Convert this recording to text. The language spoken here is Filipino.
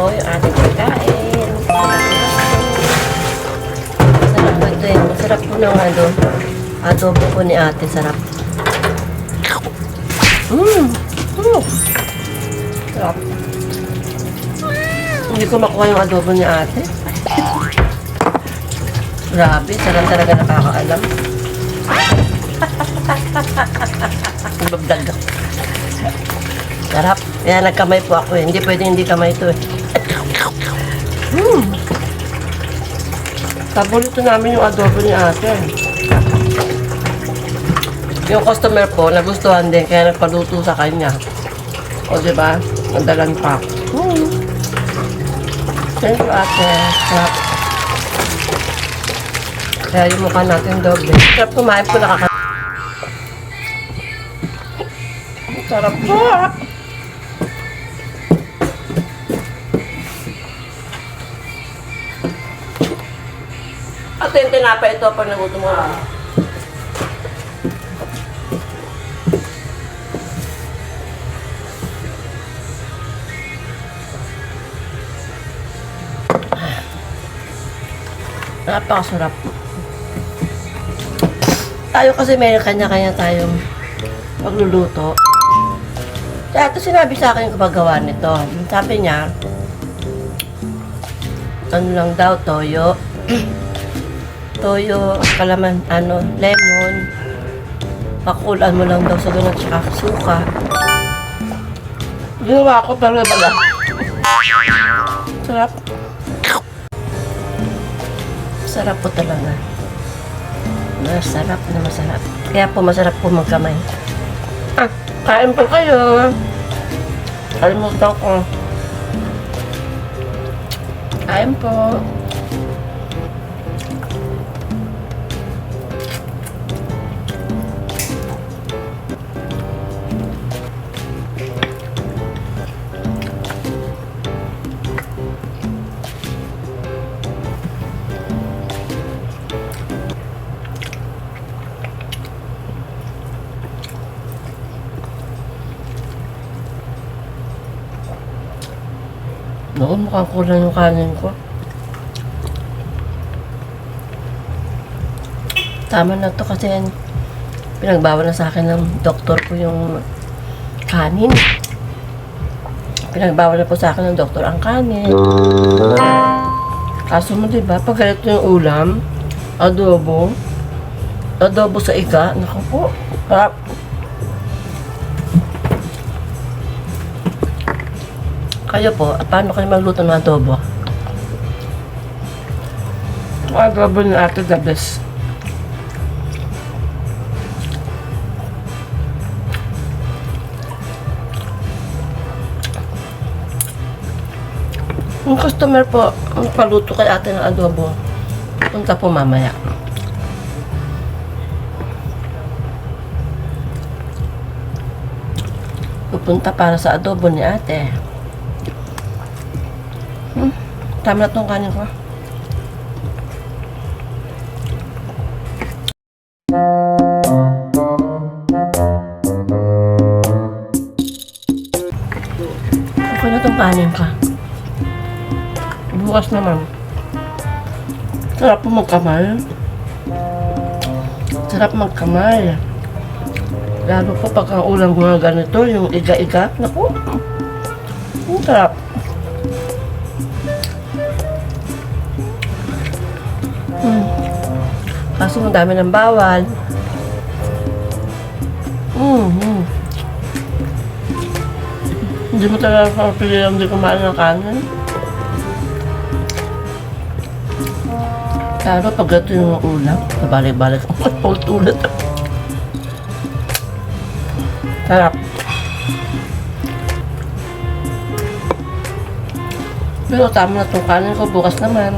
po yung ating pagkain. Sarap po ito eh. Masarap po ng adobo po ni ate. Sarap. Sarap. Hindi ko makuha yung adobo ni ate. Grabe, sarap talaga nakakaalam. Babdag. Sarap. Kaya nagkamay po ako eh. Hindi pwedeng hindi kamay ito eh. Paborito namin yung adobo ni ate. Yung customer po, nagustuhan din. Kaya nagpaluto sa kanya. O diba? Nadalan pa. Thank you ate. Sarap. Kaya yung mukha natin doble. Sarap kumain po Sarap po. At yung tinapa ito pag nagutom mo. Napakasarap. Tayo kasi may kanya-kanya tayong pagluluto. Kaya ito sinabi sa akin yung paggawa nito. Sabi niya, ano lang daw, toyo. Toyo, kalaman, lemon. Pakulan mo lang daw sa ganun, tsaka suka. Ginawa ko, pero bala. Sarap. Sarap po talaga. Masarap na masarap. Kaya po masarap po magkamay. Kain po kayo. Kalimutan ko. Kain po. Noon mukhang kulang yung kanin ko. Tama na to kasi pinagbawal na sa akin ng doktor ko yung kanin. Pinagbawal na po sa akin ng doktor ang kanin. Kaso mo diba, pag ganito yung ulam, adobo sa iga, naku po, harap. Kayo po, paano kayo magluto ng adobo? Adobo ni ate the best. Yung customer po, ang paluto kay ate ng adobo, punta po mamaya. Pupunta para sa adobo ni ate. Tama na itong kanin ko. Okay na itong kanin ka. Bukas naman. Sarap po magkamay. Sarap magkamay. Lalo po pag ang ulam mga ganito, yung iga-iga. Naku. Ang sarap. Kaso madami ng bawal. Hindi mo talaga kapilihan hindi kumain ng kanin. Lalo pag ito yung ulam, nabalik-balik ako paulit-ulit. Sarap. Pero tama na itong kanin ko, bukas naman.